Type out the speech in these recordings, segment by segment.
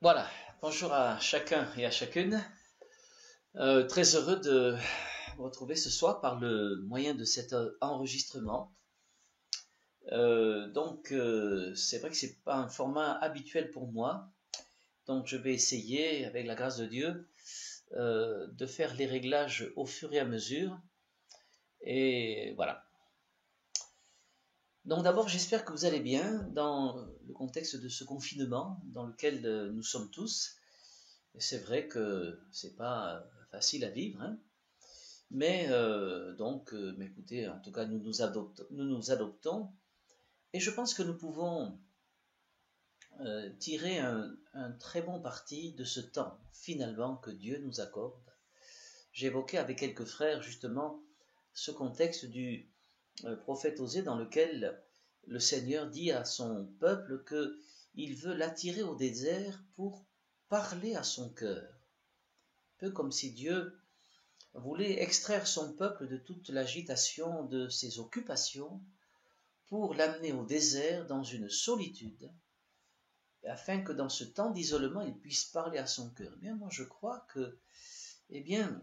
Voilà, bonjour à chacun et à chacune. Très heureux de vous retrouver ce soir par le moyen de cet enregistrement. C'est vrai que c'est pas un format habituel pour moi, donc je vais essayer, avec la grâce de Dieu, de faire les réglages au fur et à mesure. Et voilà. Donc d'abord, j'espère que vous allez bien dans le contexte de ce confinement dans lequel nous sommes tous. Et c'est vrai que c'est pas facile à vivre, hein. Mais écoutez, en tout cas, nous nous adoptons, et je pense que nous pouvons tirer un très bon parti de ce temps, finalement, que Dieu nous accorde. J'ai évoqué avec quelques frères, justement, ce contexte du prophète Osée dans lequel le Seigneur dit à son peuple qu'il veut l'attirer au désert pour parler à son cœur. Un peu comme si Dieu voulait extraire son peuple de toute l'agitation de ses occupations pour l'amener au désert dans une solitude, afin que dans ce temps d'isolement, il puisse parler à son cœur. Eh bien, moi, je crois que, eh bien,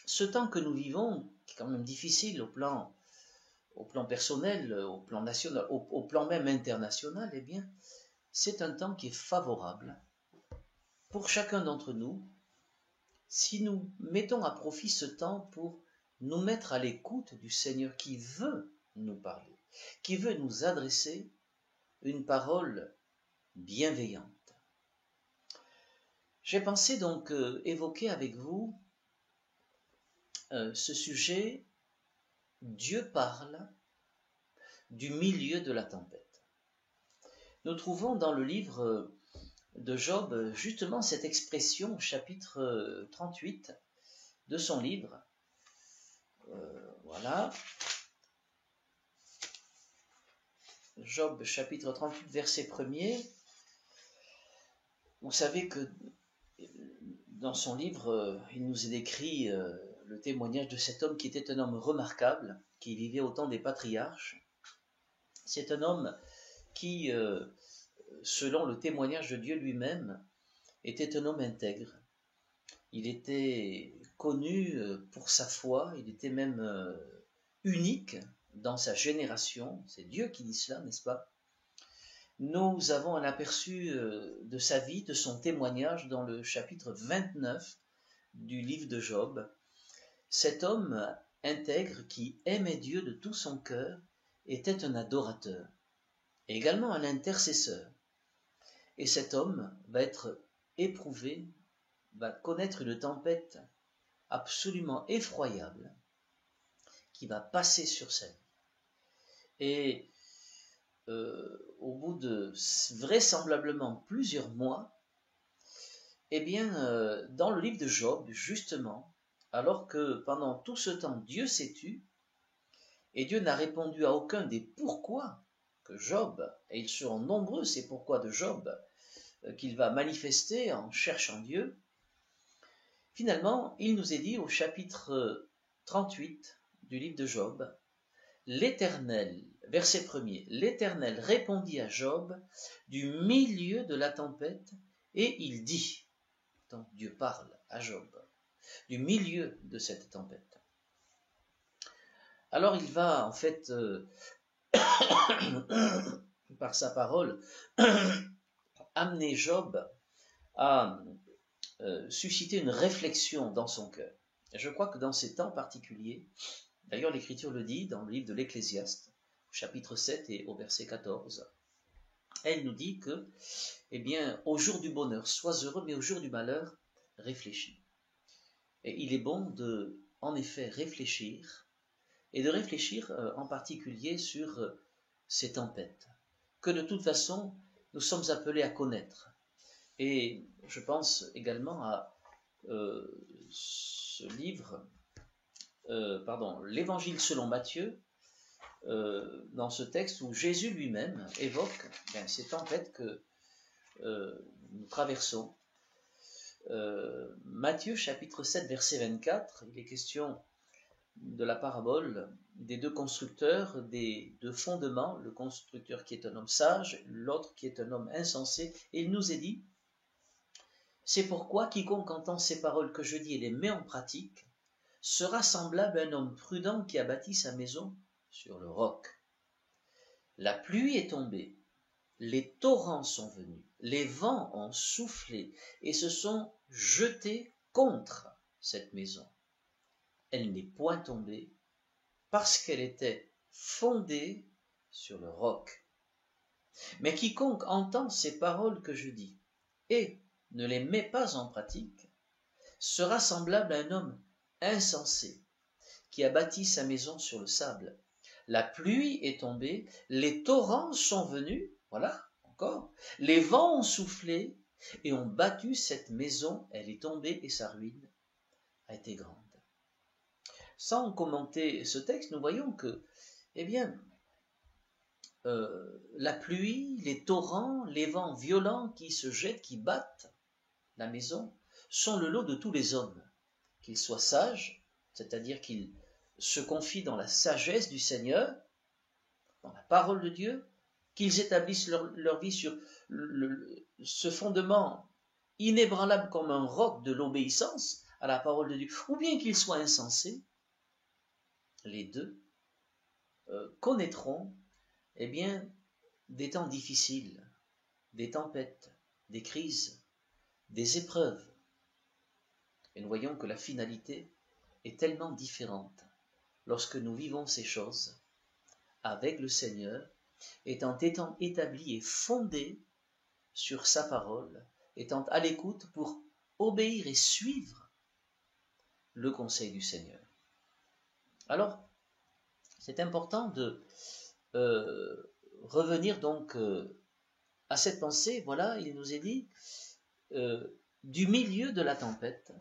ce temps que nous vivons, qui est quand même difficile au plan personnel, au plan national, au plan même international, eh bien, c'est un temps qui est favorable pour chacun d'entre nous, si nous mettons à profit ce temps pour nous mettre à l'écoute du Seigneur qui veut nous parler, qui veut nous adresser une parole bienveillante. J'ai pensé donc évoquer avec vous ce sujet « Dieu parle du milieu de la tempête ». Nous trouvons dans le livre de Job justement cette expression au chapitre 38 de son livre. Voilà. Job chapitre 38 verset 1er. Vous savez que dans son livre, il nous est décrit le témoignage de cet homme qui était un homme remarquable, qui vivait au temps des patriarches. C'est un homme qui, selon le témoignage de Dieu lui-même, était un homme intègre. Il était connu pour sa foi, il était même unique dans sa génération. C'est Dieu qui dit cela, n'est-ce pas? Nous avons un aperçu de sa vie, de son témoignage dans le chapitre 29 du livre de Job. Cet homme intègre qui aimait Dieu de tout son cœur était un adorateur, et également un intercesseur. Et cet homme va être éprouvé, va connaître une tempête absolument effroyable qui va passer sur sa vie. Et au bout de vraisemblablement plusieurs mois, eh bien, dans le livre de Job, justement, alors que pendant tout ce temps, Dieu s'est tu, et Dieu n'a répondu à aucun des pourquoi que Job, et ils seront nombreux ces pourquoi de Job, qu'il va manifester en cherchant Dieu, finalement, il nous est dit au chapitre 38 du livre de Job, l'Éternel, verset 1er, l'Éternel répondit à Job du milieu de la tempête, et il dit, donc Dieu parle à Job, du milieu de cette tempête. Alors il va en fait, par sa parole, amener Job à susciter une réflexion dans son cœur. Et je crois que dans ces temps particuliers, d'ailleurs l'Écriture le dit dans le livre de l'Ecclésiaste, au chapitre 7 et au verset 14, elle nous dit que, eh bien, au jour du bonheur, sois heureux, mais au jour du malheur, réfléchis. Et il est bon de, en effet, réfléchir, et de réfléchir en particulier sur ces tempêtes, que de toute façon, nous sommes appelés à connaître. Et je pense également à ce livre, l'Évangile selon Matthieu, dans ce texte où Jésus lui-même évoque ces tempêtes que nous traversons. Matthieu chapitre 7 verset 24, il est question de la parabole des deux constructeurs, des deux fondements, le constructeur qui est un homme sage, l'autre qui est un homme insensé, et il nous est dit C'est pourquoi quiconque entend ces paroles que je dis et les met en pratique sera semblable à un homme prudent qui a bâti sa maison sur le roc. La pluie est tombée, les torrents sont venus, les vents ont soufflé et se sont jetés contre cette maison. Elle n'est point tombée parce qu'elle était fondée sur le roc. Mais quiconque entend ces paroles que je dis et ne les met pas en pratique sera semblable à un homme insensé qui a bâti sa maison sur le sable. La pluie est tombée, les torrents sont venus, voilà, encore, les vents ont soufflé et ont battu cette maison, elle est tombée et sa ruine a été grande. Sans commenter ce texte, nous voyons que, eh bien, la pluie, les torrents, les vents violents qui se jettent, qui battent la maison, sont le lot de tous les hommes, qu'ils soient sages, c'est-à-dire qu'ils se confient dans la sagesse du Seigneur, dans la parole de Dieu, qu'ils établissent leur vie sur ce fondement inébranlable comme un roc de l'obéissance à la parole de Dieu, ou bien qu'ils soient insensés, les deux connaîtront eh bien, des temps difficiles, des tempêtes, des crises, des épreuves. Et nous voyons que la finalité est tellement différente lorsque nous vivons ces choses avec le Seigneur, étant établis et fondés sur sa parole, étant à l'écoute pour obéir et suivre le conseil du Seigneur. Alors, c'est important de revenir donc à cette pensée. Voilà, il nous est dit, du milieu de la tempête,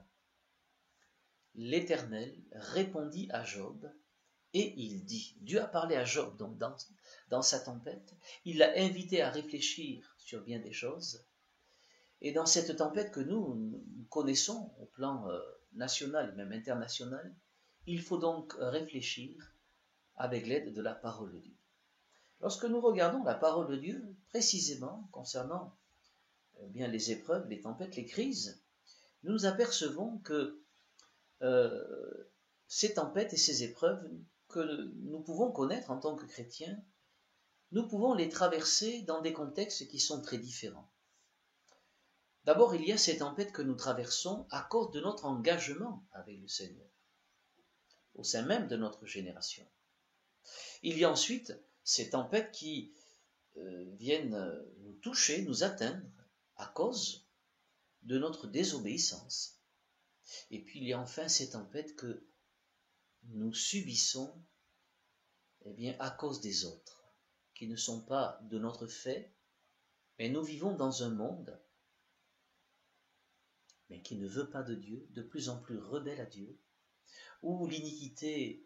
l'Éternel répondit à Job et il dit, Dieu a parlé à Job donc dans sa tempête, il l'a invité à réfléchir sur bien des choses, et dans cette tempête que nous connaissons au plan national et même international, il faut donc réfléchir avec l'aide de la parole de Dieu. Lorsque nous regardons la parole de Dieu, précisément concernant bien les épreuves, les tempêtes, les crises, nous nous apercevons que ces tempêtes et ces épreuves que nous pouvons connaître en tant que chrétiens, nous pouvons les traverser dans des contextes qui sont très différents. D'abord, il y a ces tempêtes que nous traversons à cause de notre engagement avec le Seigneur, au sein même de notre génération. Il y a ensuite ces tempêtes qui viennent nous toucher, nous atteindre à cause de notre désobéissance. Et puis il y a enfin ces tempêtes que nous subissons eh bien, à cause des autres, qui ne sont pas de notre fait, mais nous vivons dans un monde mais qui ne veut pas de Dieu, de plus en plus rebelle à Dieu, où l'iniquité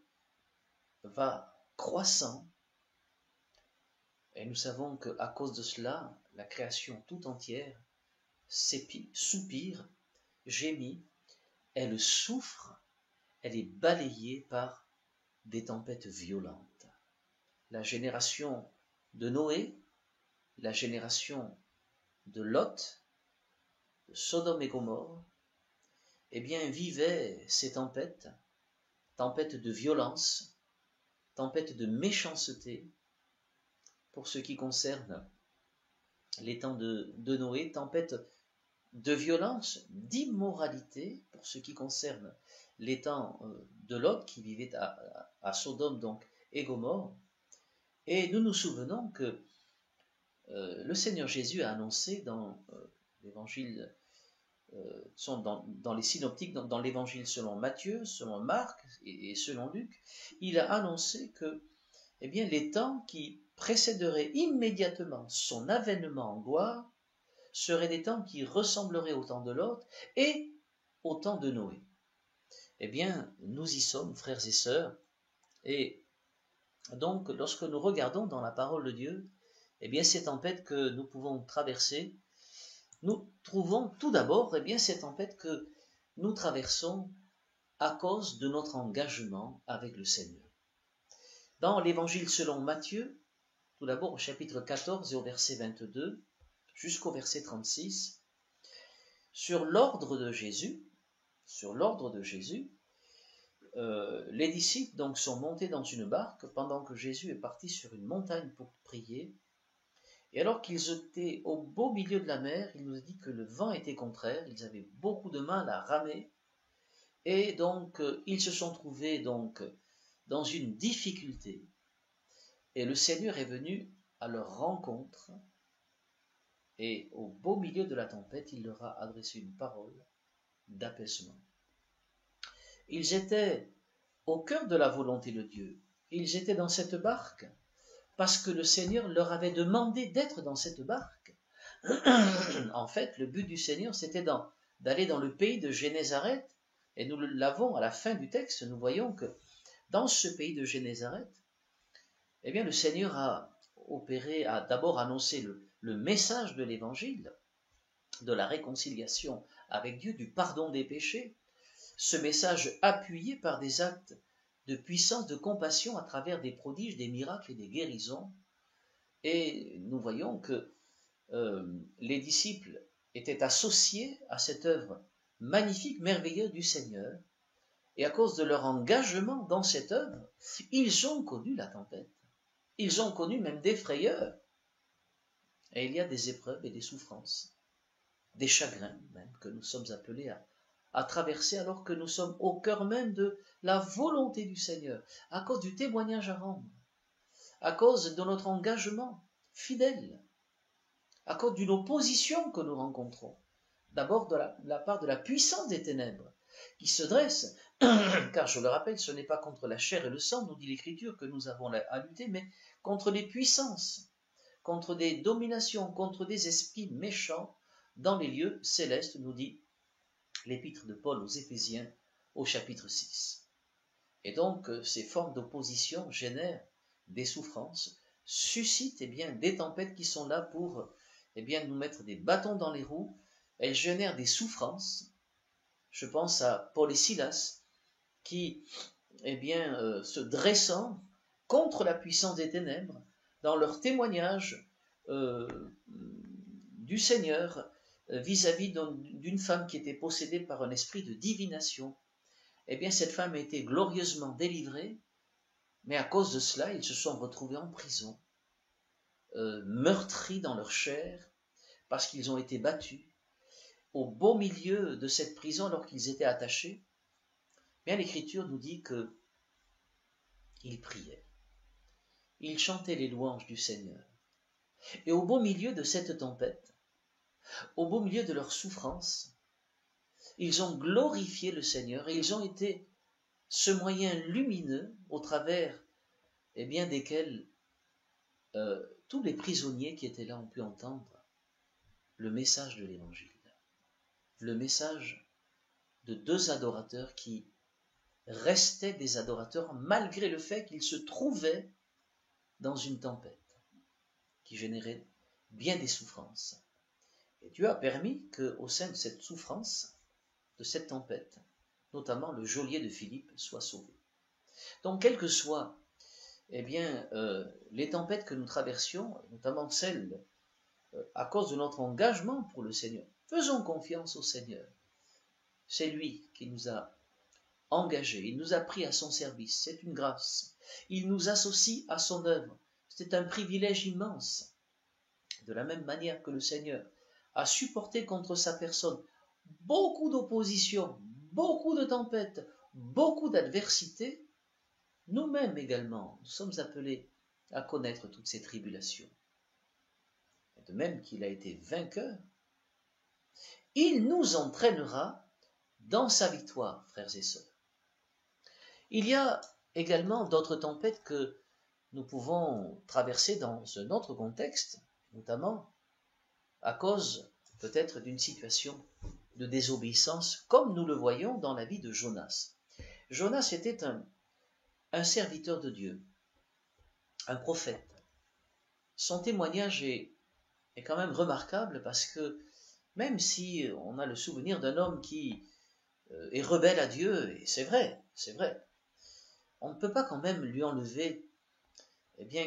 va croissant. Et nous savons qu'à cause de cela, la création tout entière soupire, gémit, elle souffre, elle est balayée par des tempêtes violentes. La génération de Noé, la génération de Lot, de Sodome et Gomorrhe, eh bien, vivaient ces tempêtes, tempêtes de violence, tempêtes de méchanceté, pour ce qui concerne les temps de Noé, tempêtes de violence, d'immoralité, pour ce qui concerne les temps de Lot, qui vivait à Sodome donc, et Gomorrhe. Et nous nous souvenons que le Seigneur Jésus a annoncé dans l'évangile, dans les synoptiques, dans l'évangile selon Matthieu, selon Marc et selon Luc, il a annoncé que eh bien, les temps qui précéderaient immédiatement son avènement en gloire seraient des temps qui ressembleraient au temps de Lot et au temps de Noé. Eh bien, nous y sommes, frères et sœurs, et donc, lorsque nous regardons dans la parole de Dieu, eh bien, ces tempêtes que nous pouvons traverser, nous trouvons tout d'abord, eh bien, ces tempêtes que nous traversons à cause de notre engagement avec le Seigneur. Dans l'évangile selon Matthieu, tout d'abord au chapitre 14 et au verset 22, jusqu'au verset 36, sur l'ordre de Jésus, les disciples donc sont montés dans une barque pendant que Jésus est parti sur une montagne pour prier. Et alors qu'ils étaient au beau milieu de la mer, il nous a dit que le vent était contraire, ils avaient beaucoup de mal à ramer, et donc ils se sont trouvés donc dans une difficulté. Et le Seigneur est venu à leur rencontre, et au beau milieu de la tempête, il leur a adressé une parole d'apaisement. Ils étaient au cœur de la volonté de Dieu. Ils étaient dans cette barque parce que le Seigneur leur avait demandé d'être dans cette barque. En fait, le but du Seigneur, c'était d'aller dans le pays de Génézareth, et nous l'avons à la fin du texte, nous voyons que dans ce pays de Génézareth, eh bien, le Seigneur a d'abord annoncé le message de l'évangile, de la réconciliation avec Dieu, du pardon des péchés, ce message appuyé par des actes de puissance, de compassion à travers des prodiges, des miracles et des guérisons. Et nous voyons que les disciples étaient associés à cette œuvre magnifique, merveilleuse du Seigneur, et à cause de leur engagement dans cette œuvre, ils ont connu la tempête. Ils ont connu même des frayeurs. Et il y a des épreuves et des souffrances, des chagrins même que nous sommes appelés à traverser alors que nous sommes au cœur même de la volonté du Seigneur, à cause du témoignage à rendre, à cause de notre engagement fidèle, à cause d'une opposition que nous rencontrons. D'abord de la part de la puissance des ténèbres qui se dresse, car je le rappelle, ce n'est pas contre la chair et le sang, nous dit l'Écriture, que nous avons à lutter, mais contre les puissances, contre des dominations, contre des esprits méchants dans les lieux célestes, nous dit l'épître de Paul aux Éphésiens au chapitre 6. Et donc, ces formes d'opposition génèrent des souffrances, suscitent des tempêtes qui sont là pour nous mettre des bâtons dans les roues. Elles génèrent des souffrances. Je pense à Paul et Silas qui, se dressant contre la puissance des ténèbres, dans leur témoignage du Seigneur vis-à-vis d'une femme qui était possédée par un esprit de divination, cette femme a été glorieusement délivrée, mais à cause de cela, ils se sont retrouvés en prison, meurtris dans leur chair, parce qu'ils ont été battus. Au beau milieu de cette prison, alors qu'ils étaient attachés, l'Écriture nous dit qu'ils priaient, ils chantaient les louanges du Seigneur. Et au beau milieu de cette tempête, au beau milieu de leur souffrance, ils ont glorifié le Seigneur et ils ont été ce moyen lumineux au travers desquels tous les prisonniers qui étaient là ont pu entendre le message de l'Évangile, le message de deux adorateurs qui restaient des adorateurs malgré le fait qu'ils se trouvaient dans une tempête qui générait bien des souffrances. Et Dieu a permis qu'au sein de cette souffrance, de cette tempête, notamment le geôlier de Philippe soit sauvé. Donc, quelles que soient les tempêtes que nous traversions, notamment celles à cause de notre engagement pour le Seigneur, faisons confiance au Seigneur. C'est lui qui nous a engagés, il nous a pris à son service, c'est une grâce. Il nous associe à son œuvre, c'est un privilège immense. De la même manière que le Seigneur a supporté contre sa personne beaucoup d'opposition, beaucoup de tempêtes, beaucoup d'adversités, nous-mêmes également, nous sommes appelés à connaître toutes ces tribulations. De même qu'il a été vainqueur, il nous entraînera dans sa victoire, frères et sœurs. Il y a également d'autres tempêtes que nous pouvons traverser dans un autre contexte, notamment à cause peut-être d'une situation de désobéissance, comme nous le voyons dans la vie de Jonas. Jonas était un serviteur de Dieu, un prophète. Son témoignage est quand même remarquable parce que même si on a le souvenir d'un homme qui est rebelle à Dieu, et c'est vrai, on ne peut pas quand même lui enlever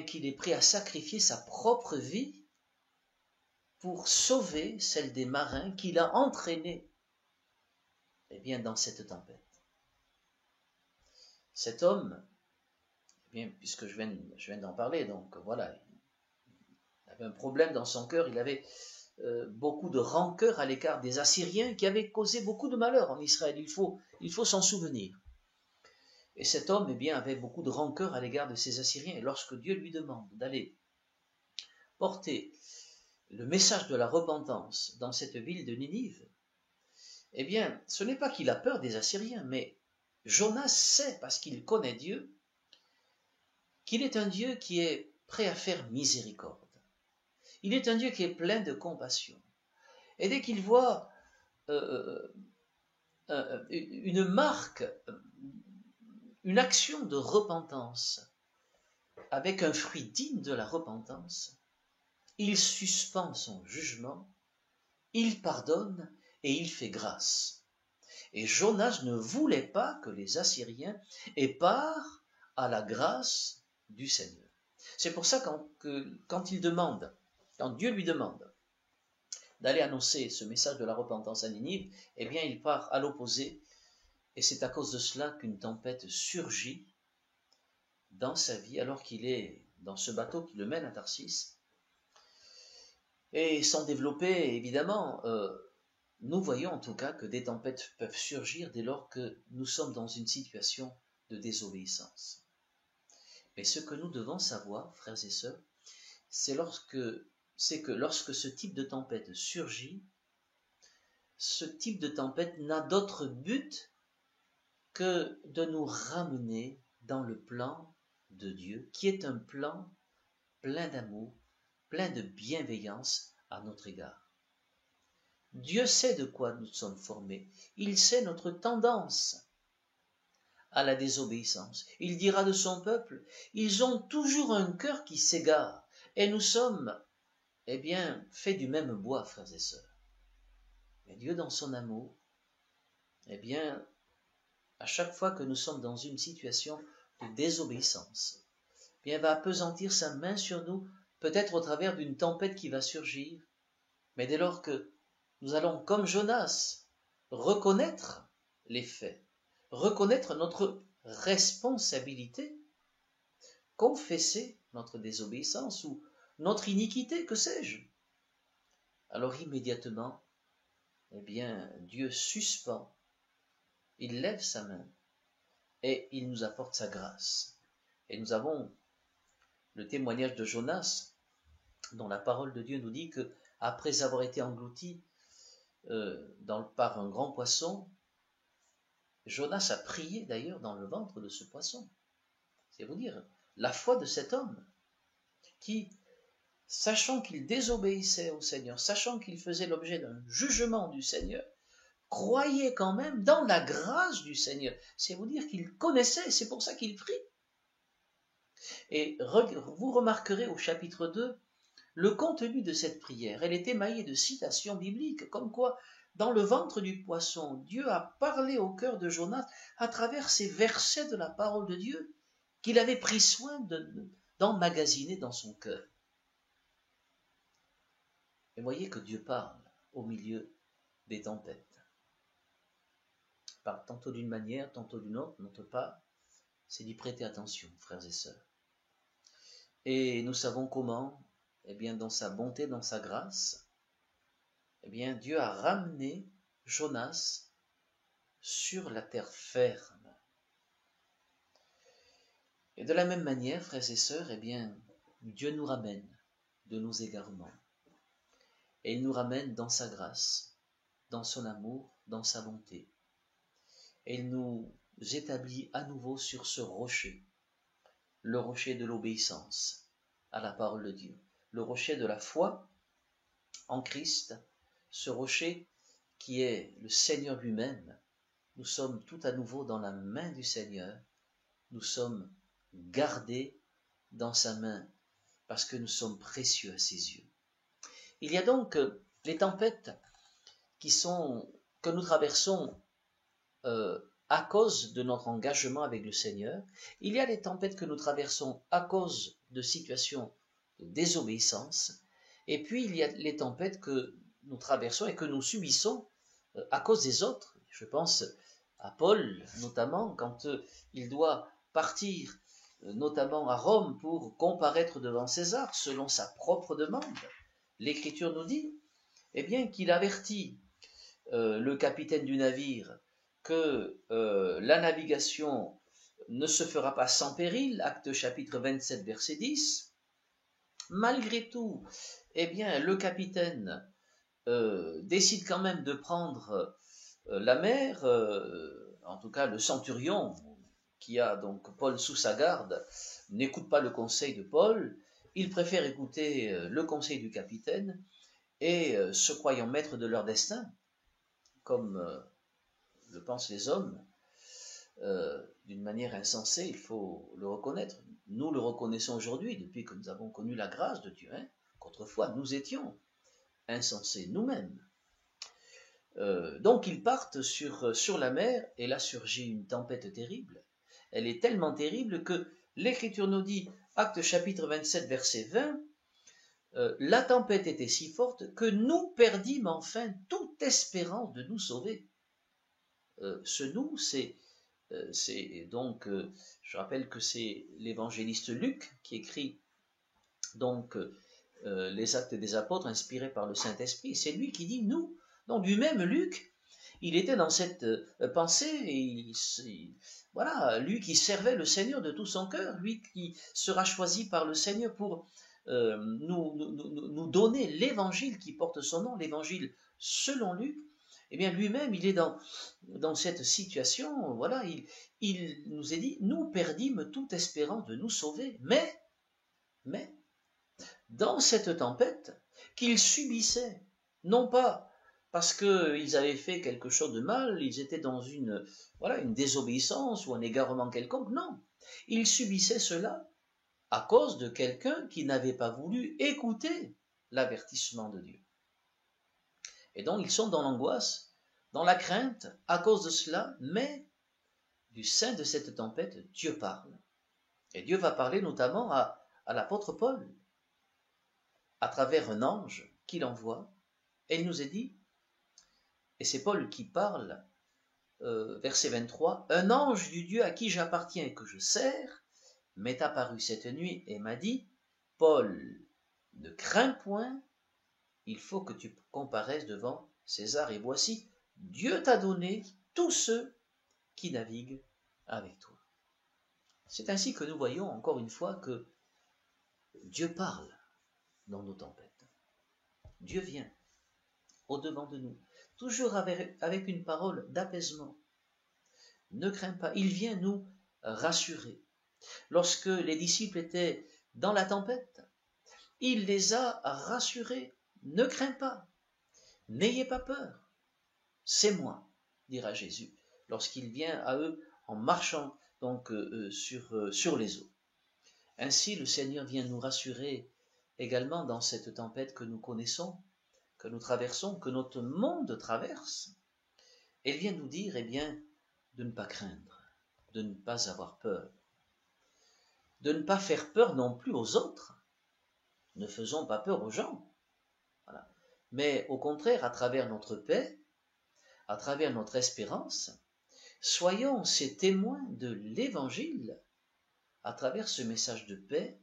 qu'il est prêt à sacrifier sa propre vie pour sauver celle des marins qu'il a entraînés dans cette tempête. Cet homme, puisque je viens d'en parler, donc voilà, il avait un problème dans son cœur, il avait beaucoup de rancœur à l'égard des Assyriens qui avaient causé beaucoup de malheur en Israël, il faut s'en souvenir. Et cet homme avait beaucoup de rancœur à l'égard de ces Assyriens, et lorsque Dieu lui demande d'aller porter le message de la repentance dans cette ville de Ninive, ce n'est pas qu'il a peur des Assyriens, mais Jonas sait, parce qu'il connaît Dieu, qu'il est un Dieu qui est prêt à faire miséricorde. Il est un Dieu qui est plein de compassion. Et dès qu'il voit une marque, une action de repentance, avec un fruit digne de la repentance, il suspend son jugement, il pardonne et il fait grâce. Et Jonas ne voulait pas que les Assyriens aient part à la grâce du Seigneur. C'est pour ça quand Dieu lui demande d'aller annoncer ce message de la repentance à Ninive, il part à l'opposé, et c'est à cause de cela qu'une tempête surgit dans sa vie alors qu'il est dans ce bateau qui le mène à Tarsis. Et sans développer, évidemment, nous voyons en tout cas que des tempêtes peuvent surgir dès lors que nous sommes dans une situation de désobéissance. Mais ce que nous devons savoir, frères et sœurs, c'est que lorsque ce type de tempête surgit, ce type de tempête n'a d'autre but que de nous ramener dans le plan de Dieu, qui est un plan plein d'amour, plein de bienveillance à notre égard. Dieu sait de quoi nous sommes formés, il sait notre tendance à la désobéissance. Il dira de son peuple, ils ont toujours un cœur qui s'égare, et nous sommes, faits du même bois, frères et sœurs. Mais Dieu, dans son amour, à chaque fois que nous sommes dans une situation de désobéissance, va appesantir sa main sur nous, peut-être au travers d'une tempête qui va surgir, mais dès lors que nous allons, comme Jonas, reconnaître les faits, reconnaître notre responsabilité, confesser notre désobéissance ou notre iniquité, que sais-je, alors immédiatement, Dieu suspend, il lève sa main et il nous apporte sa grâce. Et nous avons le témoignage de Jonas, dont la parole de Dieu nous dit que après avoir été englouti par un grand poisson, Jonas a prié d'ailleurs dans le ventre de ce poisson. C'est vous dire la foi de cet homme qui, sachant qu'il désobéissait au Seigneur, sachant qu'il faisait l'objet d'un jugement du Seigneur, croyait quand même dans la grâce du Seigneur. C'est vous dire qu'il connaissait, c'est pour ça qu'il prie. Et vous remarquerez au chapitre 2, le contenu de cette prière, elle est émaillée de citations bibliques, comme quoi, dans le ventre du poisson, Dieu a parlé au cœur de Jonas à travers ces versets de la parole de Dieu qu'il avait pris soin d'emmagasiner dans son cœur. Et voyez que Dieu parle au milieu des tempêtes. Il parle tantôt d'une manière, tantôt d'une autre, notre part, c'est d'y prêter attention, frères et sœurs. Et nous savons comment, dans sa bonté, dans sa grâce, Dieu a ramené Jonas sur la terre ferme. Et de la même manière, frères et sœurs, Dieu nous ramène de nos égarements. Et il nous ramène dans sa grâce, dans son amour, dans sa bonté. Et il nous établit à nouveau sur ce rocher, le rocher de l'obéissance à la parole de Dieu, le rocher de la foi en Christ, ce rocher qui est le Seigneur lui-même. Nous sommes tout à nouveau dans la main du Seigneur, nous sommes gardés dans sa main parce que nous sommes précieux à ses yeux. Il y a donc les tempêtes que nous traversons à cause de notre engagement avec le Seigneur. Il y a les tempêtes que nous traversons à cause de situations de désobéissance. Et puis il y a les tempêtes que nous traversons et que nous subissons à cause des autres. Je pense à Paul, notamment, quand il doit partir, notamment à Rome, pour comparaître devant César, selon sa propre demande. L'Écriture nous dit eh bien, qu'il avertit le capitaine du navire que la navigation ne se fera pas sans péril, Actes chapitre 27, verset 10. Malgré tout, eh bien, le capitaine décide quand même de prendre la mer, en tout cas le centurion qui a donc Paul sous sa garde n'écoute pas le conseil de Paul, il préfère écouter le conseil du capitaine et se croyant maîtres de leur destin, comme le pensent les hommes, d'une manière insensée, il faut le reconnaître. Nous le reconnaissons aujourd'hui, depuis que nous avons connu la grâce de Dieu, qu'autrefois nous étions insensés nous-mêmes. Donc ils partent sur la mer, et là surgit une tempête terrible. Elle est tellement terrible que l'Écriture nous dit, Actes chapitre 27, verset 20, la tempête était si forte que nous perdîmes enfin toute espérance de nous sauver. Ce nous, c'est donc, je rappelle que c'est l'évangéliste Luc qui écrit donc les Actes des Apôtres inspirés par le Saint-Esprit. C'est lui qui dit nous. Donc lui-même, Luc, il était dans cette pensée, et voilà, lui qui servait le Seigneur de tout son cœur, lui qui sera choisi par le Seigneur pour nous donner l'évangile qui porte son nom, l'évangile selon Luc. Eh bien, lui-même, il est dans cette situation, voilà, il nous est dit, nous perdîmes toute espérance de nous sauver, mais, dans cette tempête qu'ils subissaient, non pas parce qu'ils avaient fait quelque chose de mal, ils étaient dans une désobéissance ou un égarement quelconque, non, ils subissaient cela à cause de quelqu'un qui n'avait pas voulu écouter l'avertissement de Dieu. Et donc ils sont dans l'angoisse, dans la crainte à cause de cela, mais du sein de cette tempête, Dieu parle. Et Dieu va parler notamment à l'apôtre Paul, à travers un ange qu'il envoie, et il nous est dit, et c'est Paul qui parle, verset 23, « Un ange du Dieu à qui j'appartiens et que je sers m'est apparu cette nuit et m'a dit, Paul, ne crains point, il faut que tu comparaisses devant César, et voici, Dieu t'a donné tous ceux qui naviguent avec toi. » C'est ainsi que nous voyons encore une fois que Dieu parle dans nos tempêtes. Dieu vient au-devant de nous, toujours avec une parole d'apaisement. Ne crains pas, il vient nous rassurer. Lorsque les disciples étaient dans la tempête, il les a rassurés. Ne crains pas, n'ayez pas peur. C'est moi, dira Jésus, lorsqu'il vient à eux en marchant donc sur les eaux. Ainsi, le Seigneur vient nous rassurer également dans cette tempête que nous connaissons, que nous traversons, que notre monde traverse. Il vient nous dire, eh bien, de ne pas craindre, de ne pas avoir peur, de ne pas faire peur non plus aux autres. Ne faisons pas peur aux gens. Voilà. Mais au contraire, à travers notre paix, à travers notre espérance, soyons ces témoins de l'Évangile à travers ce message de paix,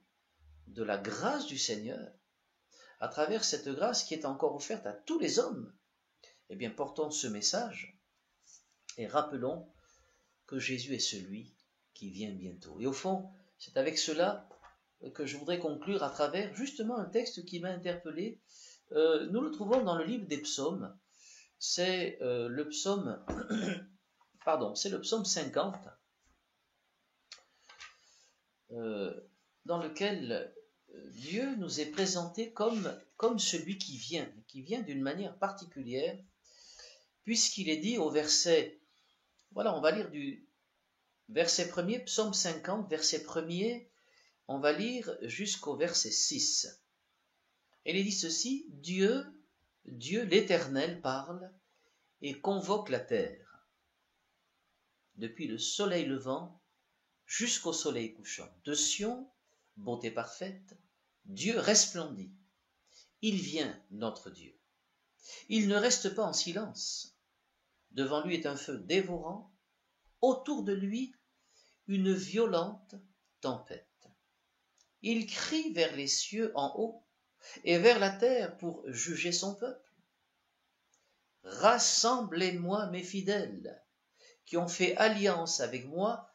de la grâce du Seigneur, à travers cette grâce qui est encore offerte à tous les hommes. Eh bien, portons ce message et rappelons que Jésus est celui qui vient bientôt. Et au fond, c'est avec cela que je voudrais conclure à travers justement un texte qui m'a interpellé. Nous le trouvons dans le livre des psaumes. C'est le psaume, c'est le psaume 50, dans lequel Dieu nous est présenté comme celui qui vient d'une manière particulière, puisqu'il est dit au verset, voilà, on va lire du verset 1er, psaume 50, verset 1er, on va lire jusqu'au verset 6. Et il est dit ceci, Dieu l'Éternel parle et convoque la terre, depuis le soleil levant jusqu'au soleil couchant. De Sion, beauté parfaite, Dieu resplendit. il vient, notre Dieu. Il ne reste pas en silence. Devant lui est un feu dévorant, autour de lui une violente tempête. Il crie vers les cieux en haut et vers la terre pour juger son peuple. Rassemblez-moi mes fidèles, qui ont fait alliance avec moi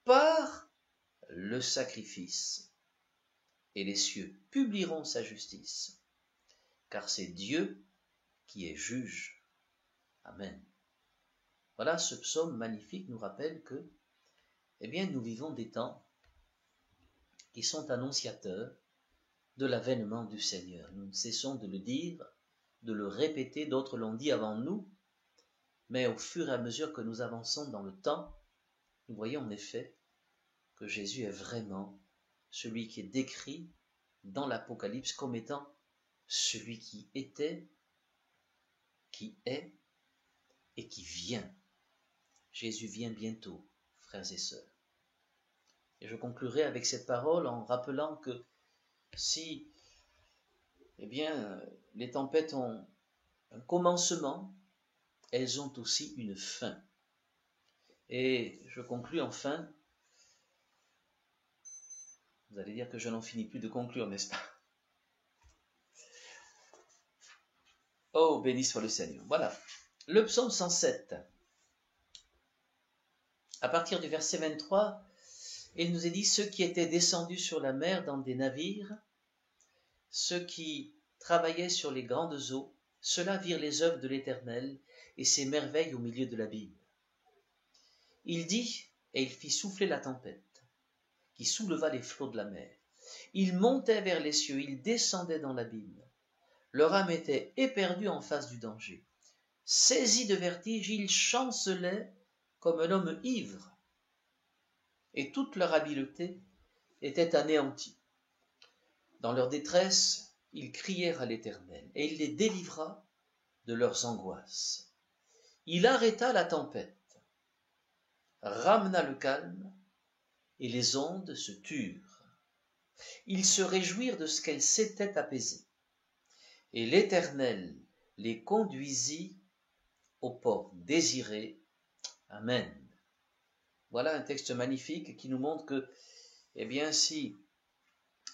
par le sacrifice, et les cieux publieront sa justice, car c'est Dieu qui est juge. Amen. Voilà, ce psaume magnifique nous rappelle que, nous vivons des temps qui sont annonciateurs de l'avènement du Seigneur. Nous ne cessons de le dire, de le répéter, d'autres l'ont dit avant nous, mais au fur et à mesure que nous avançons dans le temps, nous voyons en effet que Jésus est vraiment celui qui est décrit dans l'Apocalypse comme étant celui qui était, qui est et qui vient. Jésus vient bientôt, frères et sœurs. Et je conclurai avec cette parole en rappelant que si les tempêtes ont un commencement, elles ont aussi une fin. Et je conclus enfin, vous allez dire que je n'en finis plus de conclure, n'est-ce pas? Oh, béni soit le Seigneur. Voilà, le psaume 107. À partir du verset 23, il nous est dit, ceux qui étaient descendus sur la mer dans des navires, ceux qui travaillaient sur les grandes eaux, ceux-là virent les œuvres de l'Éternel et ses merveilles au milieu de l'abîme. Il dit, et il fit souffler la tempête, qui souleva les flots de la mer. Il montait vers les cieux, il descendait dans l'abîme. Leur âme était éperdue en face du danger. Saisis de vertige, ils chancelaient comme un homme ivre, et toute leur habileté était anéantie. Dans leur détresse, ils crièrent à l'Éternel, et il les délivra de leurs angoisses. Il arrêta la tempête, ramena le calme, et les ondes se turent. Ils se réjouirent de ce qu'elles s'étaient apaisées. Et l'Éternel les conduisit au port désiré. Amen. Voilà un texte magnifique qui nous montre que, si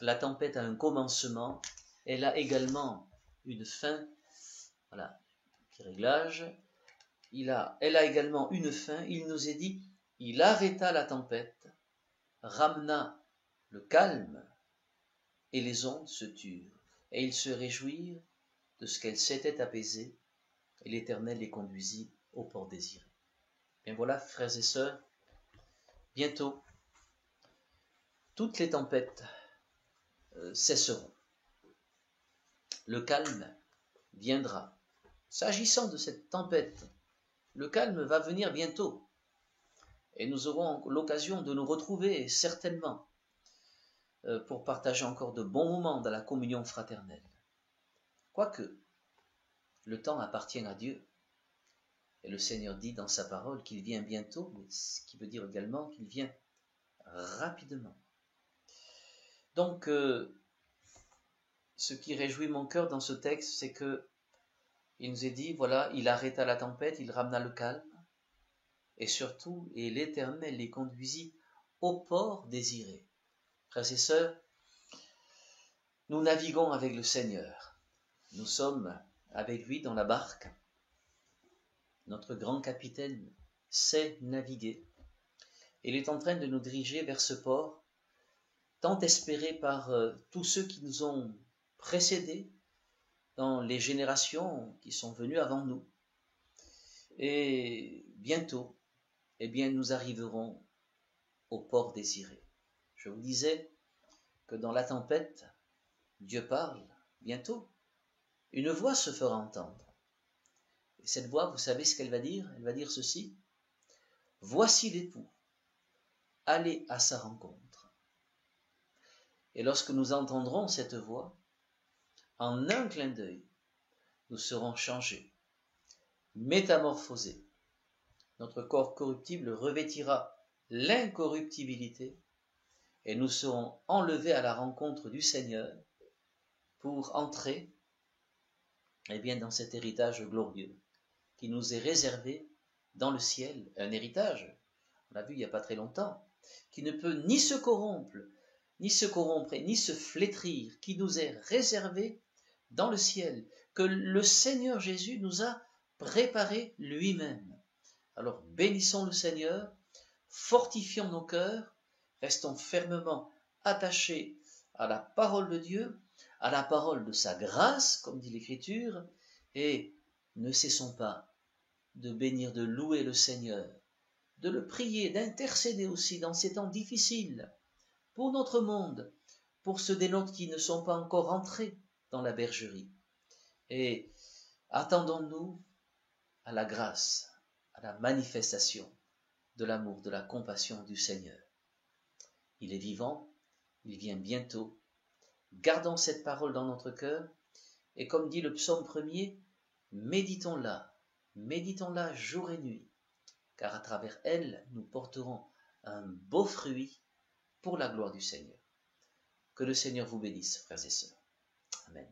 la tempête a un commencement, elle a également une fin. Voilà, petit réglage. Elle a également une fin. Il nous est dit, il arrêta la tempête, ramena le calme, et les ondes se turent. Et ils se réjouirent de ce qu'elles s'étaient apaisées, et l'Éternel les conduisit au port désiré. Bien voilà, frères et sœurs, bientôt, toutes les tempêtes cesseront. Le calme viendra. S'agissant de cette tempête, le calme va venir bientôt. Et nous aurons l'occasion de nous retrouver certainement pour partager encore de bons moments dans la communion fraternelle. Quoique, le temps appartient à Dieu. Et le Seigneur dit dans sa parole qu'il vient bientôt, mais ce qui veut dire également qu'il vient rapidement. Donc, ce qui réjouit mon cœur dans ce texte, c'est que il nous est dit, voilà, il arrêta la tempête, il ramena le calme, et surtout, et l'Éternel les conduisit au port désiré. Frères et sœurs, nous naviguons avec le Seigneur. Nous sommes avec lui dans la barque. Notre grand capitaine sait naviguer. Il est en train de nous diriger vers ce port, tant espéré par tous ceux qui nous ont précédés dans les générations qui sont venues avant nous. Et bientôt, nous arriverons au port désiré. Je vous disais que dans la tempête, Dieu parle bientôt. Une voix se fera entendre. Et cette voix, vous savez ce qu'elle va dire? Elle va dire ceci. Voici l'époux, allez à sa rencontre. Et lorsque nous entendrons cette voix, en un clin d'œil, nous serons changés, métamorphosés. Notre corps corruptible revêtira l'incorruptibilité et nous serons enlevés à la rencontre du Seigneur pour entrer eh bien, dans cet héritage glorieux qui nous est réservé dans le ciel, un héritage, on l'a vu il n'y a pas très longtemps, qui ne peut ni se corrompre, ni se flétrir, qui nous est réservé dans le ciel, que le Seigneur Jésus nous a préparé lui-même. Alors bénissons le Seigneur, fortifions nos cœurs, restons fermement attachés à la parole de Dieu, à la parole de sa grâce, comme dit l'Écriture, et ne cessons pas de bénir, de louer le Seigneur, de le prier, d'intercéder aussi dans ces temps difficiles pour notre monde, pour ceux des nôtres qui ne sont pas encore entrés dans la bergerie. Et attendons-nous à la grâce, à la manifestation de l'amour, de la compassion du Seigneur. Il est vivant, il vient bientôt. Gardons cette parole dans notre cœur, et comme dit le psaume 1er, méditons-la jour et nuit, car à travers elle, nous porterons un beau fruit pour la gloire du Seigneur. Que le Seigneur vous bénisse, frères et sœurs. Amen.